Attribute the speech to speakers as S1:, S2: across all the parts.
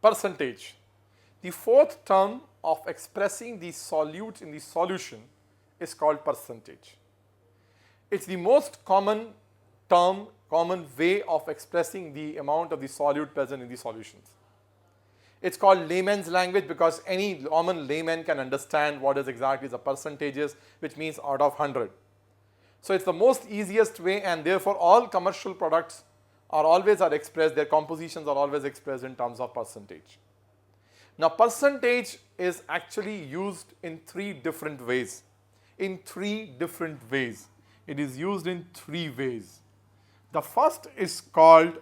S1: percentage. The fourth term of expressing the solute in the solution is called percentage. It's the most common term, common way of expressing the amount of the solute present in the solutions. It's called layman's language because any common layman can understand what is exactly the percentages, which means out of 100. So it's the most easiest way, and therefore all commercial products are expressed, their compositions are always expressed in terms of percentage. Now percentage is actually used in three different ways. It is used in three ways. The first is called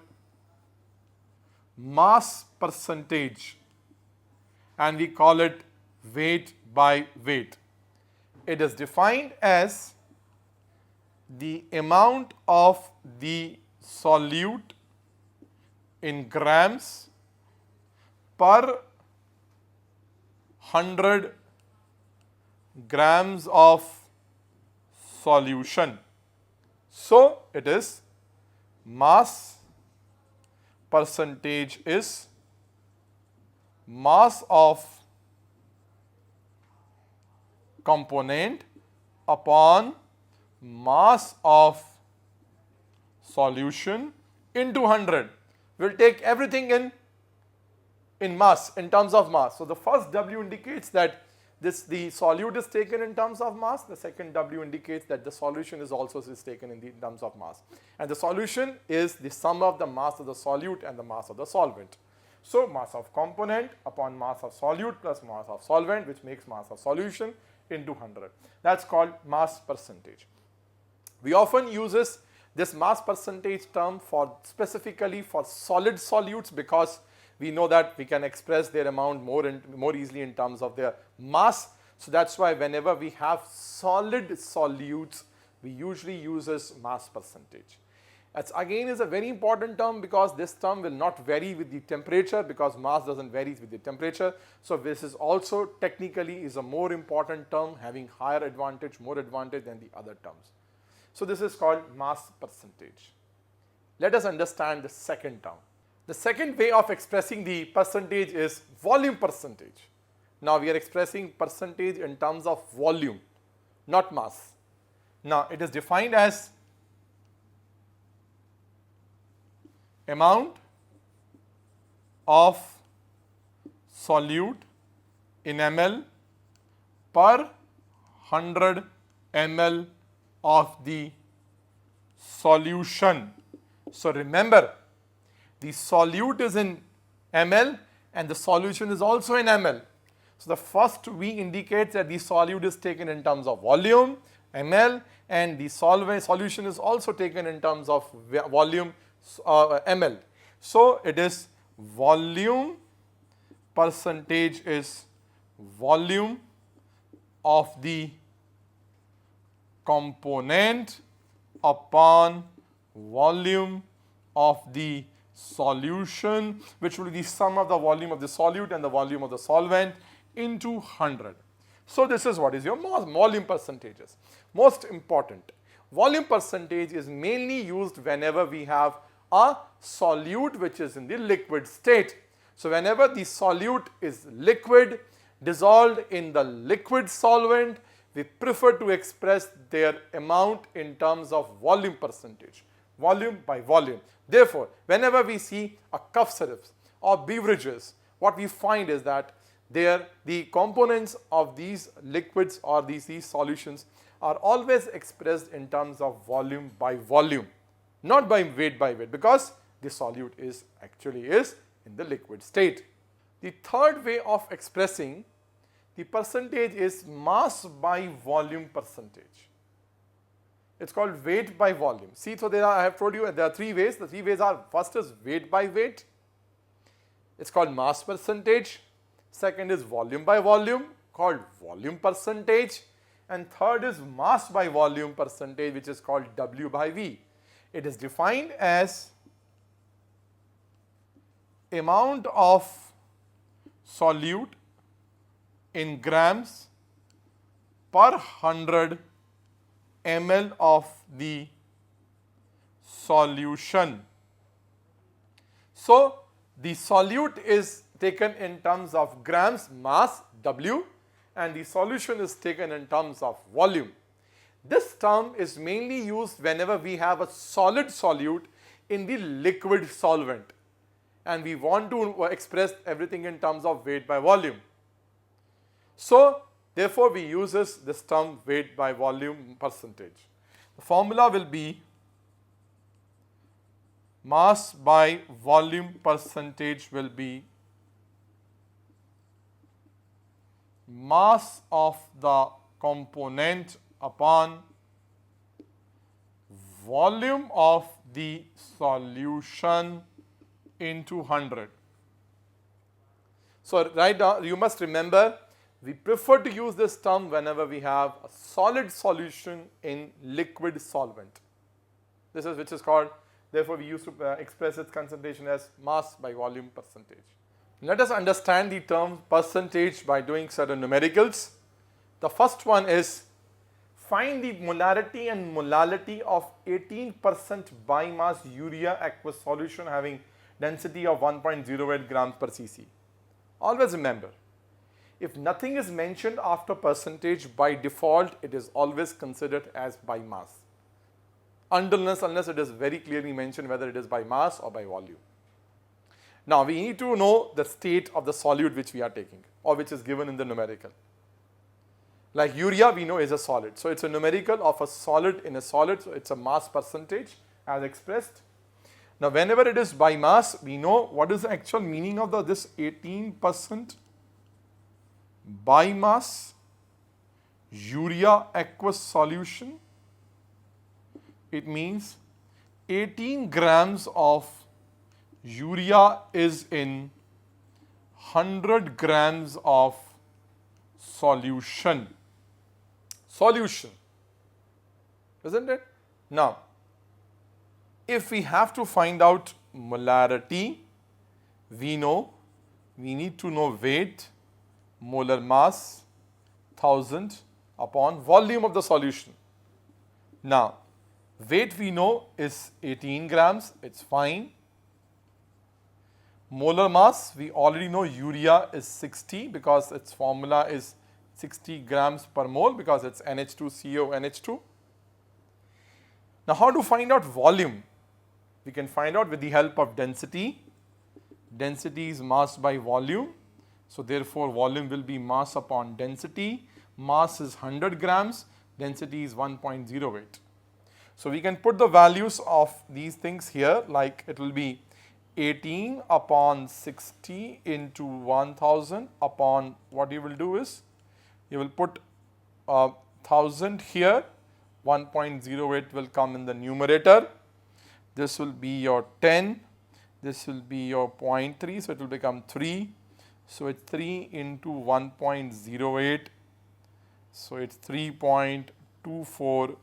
S1: mass percentage, and we call it weight by weight. It is defined as the amount of the solute in grams per 100 grams of solution. So it is mass percentage is mass of component upon mass of solution into 100. We'll take everything in mass, in terms of mass. So the first W indicates that the solute is taken in terms of mass. The second W indicates that the solution is also taken in terms of mass. And the solution is the sum of the mass of the solute and the mass of the solvent. So mass of component upon mass of solute plus mass of solvent, which makes mass of solution into 100. That's called mass percentage. We often use this mass percentage term specifically for solid solutes because we know that we can express their amount more easily in terms of their mass. So that's why whenever we have solid solutes, we usually use mass percentage. That's again is a very important term because this term will not vary with the temperature because mass doesn't vary with the temperature. So this is also technically is a more important term, having higher advantage, more advantage than the other terms. So this is called mass percentage. Let us understand the second term. The second way of expressing the percentage is volume percentage. Now we are expressing percentage in terms of volume, not mass. Now it is defined as amount of solute in ml per 100 ml of the solution. So remember, the solute is in ml and the solution is also in ml. So the first V indicates that the solute is taken in terms of volume, ml, and the solution is also taken in terms of volume, ml. So it is volume percentage is volume of the component upon volume of the solution, which will be the sum of the volume of the solute and the volume of the solvent into 100. So this is what is your volume percentages. Most important, volume percentage is mainly used whenever we have a solute which is in the liquid state. So whenever the solute is liquid, dissolved in the liquid solvent, we prefer to express their amount in terms of volume percentage, volume by volume. Therefore, whenever we see a cough syrups or beverages, what we find is that the components of these liquids or these solutions are always expressed in terms of volume by volume, not by weight, because the solute is actually in the liquid state. The third way of expressing the percentage is mass by volume percentage. It's called weight by volume. See, so I have told you there are three ways. The three ways are, first is weight by weight. It's called mass percentage. Second is volume by volume, called volume percentage. And third is mass by volume percentage, which is called W by V. It is defined as amount of solute in grams per 100 ml of the solution. So the solute is taken in terms of grams mass W and the solution is taken in terms of volume. This term is mainly used whenever we have a solid solute in the liquid solvent and we want to express everything in terms of weight by volume. So, therefore, we use this term weight by volume percentage. The formula will be mass by volume percentage will be mass of the component upon volume of the solution into 100. So, right now you must remember we prefer to use this term whenever we have a solid solution in liquid solvent. This is which is called, therefore we used to express its concentration as mass by volume percentage. Let us understand the term percentage by doing certain numericals. The first one is find the molarity and molality of 18% biomass urea aqueous solution having density of 1.08 grams per cc. Always remember, if nothing is mentioned after percentage, by default it is always considered as by mass, unless it is very clearly mentioned whether it is by mass or by volume. Now we need to know the state of the solute which we are taking or which is given in the numerical. Like urea we know is a solid, so it's a numerical of a solid in a solid, so it's a mass percentage as expressed. Now whenever it is by mass, we know what is the actual meaning of this 18% by mass urea aqueous solution. It means 18 grams of urea is in 100 grams of solution, isn't it? Now, if we have to find out molarity, we know we need to know weight, molar mass, 1000 upon volume of the solution. Now, weight we know is 18 grams, it's fine. Molar mass, we already know urea is 60 because its formula is 60 grams per mole because it's NH2CO NH2. Now, how to find out volume? We can find out with the help of density. Density is mass by volume. So, therefore, volume will be mass upon density. Mass is 100 grams, density is 1.08. So, we can put the values of these things here, like it will be 18 upon 60 into 1000 upon, what you will do is you will put 1000 here, 1.08 will come in the numerator, this will be your 10, this will be your 0.3, so it will become 3, so it's 3 into 1.08, so it's 3.24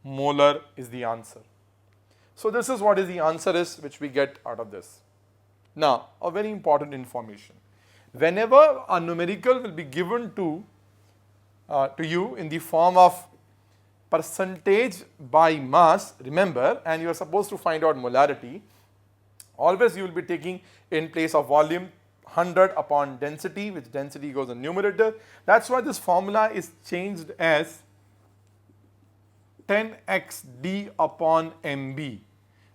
S1: molar is the answer. So, this is what is the answer is which we get out of this. Now, a very important information. Whenever a numerical will be given to you in the form of percentage by mass, remember, and you are supposed to find out molarity, always you will be taking in place of volume 100 upon density, which density goes in numerator. That is why this formula is changed as 10xd upon mb,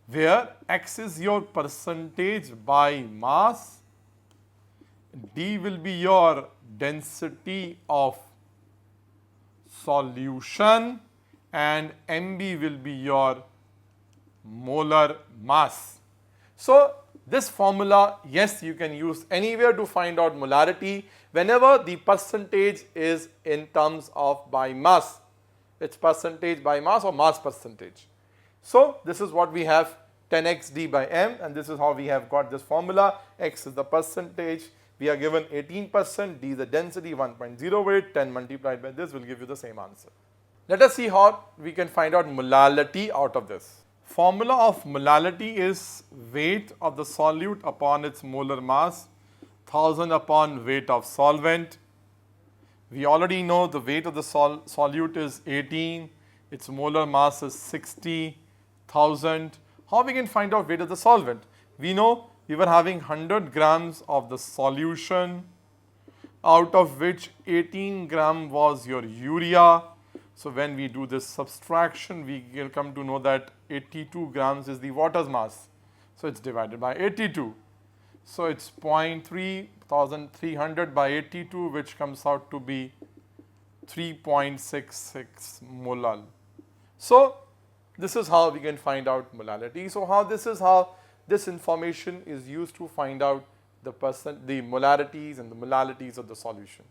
S1: where x is your percentage by mass, d will be your density of solution and mb will be your molar mass. So, this formula, yes, you can use anywhere to find out molarity whenever the percentage is in terms of by mass. It's percentage by mass or mass percentage. So, this is what we have 10xd by m, and this is how we have got this formula. X is the percentage, we are given 18%, d is the density 1.08, 10 multiplied by this will give you the same answer. Let us see how we can find out molality out of this. Formula of molality is weight of the solute upon its molar mass, 1000 upon weight of solvent. We already know the weight of the solute is 18, its molar mass is 60, 1000. How we can find out weight of the solvent? We know we were having 100 grams of the solution, out of which 18 gram was your urea. So when we do this subtraction, we will come to know that 82 grams is the water's mass. So it's divided by 82. So it's 0.3300 by 82, which comes out to be 3.66 molal. So this is how we can find out molality. So this is how this information is used to find out the molarities and the molalities of the solution.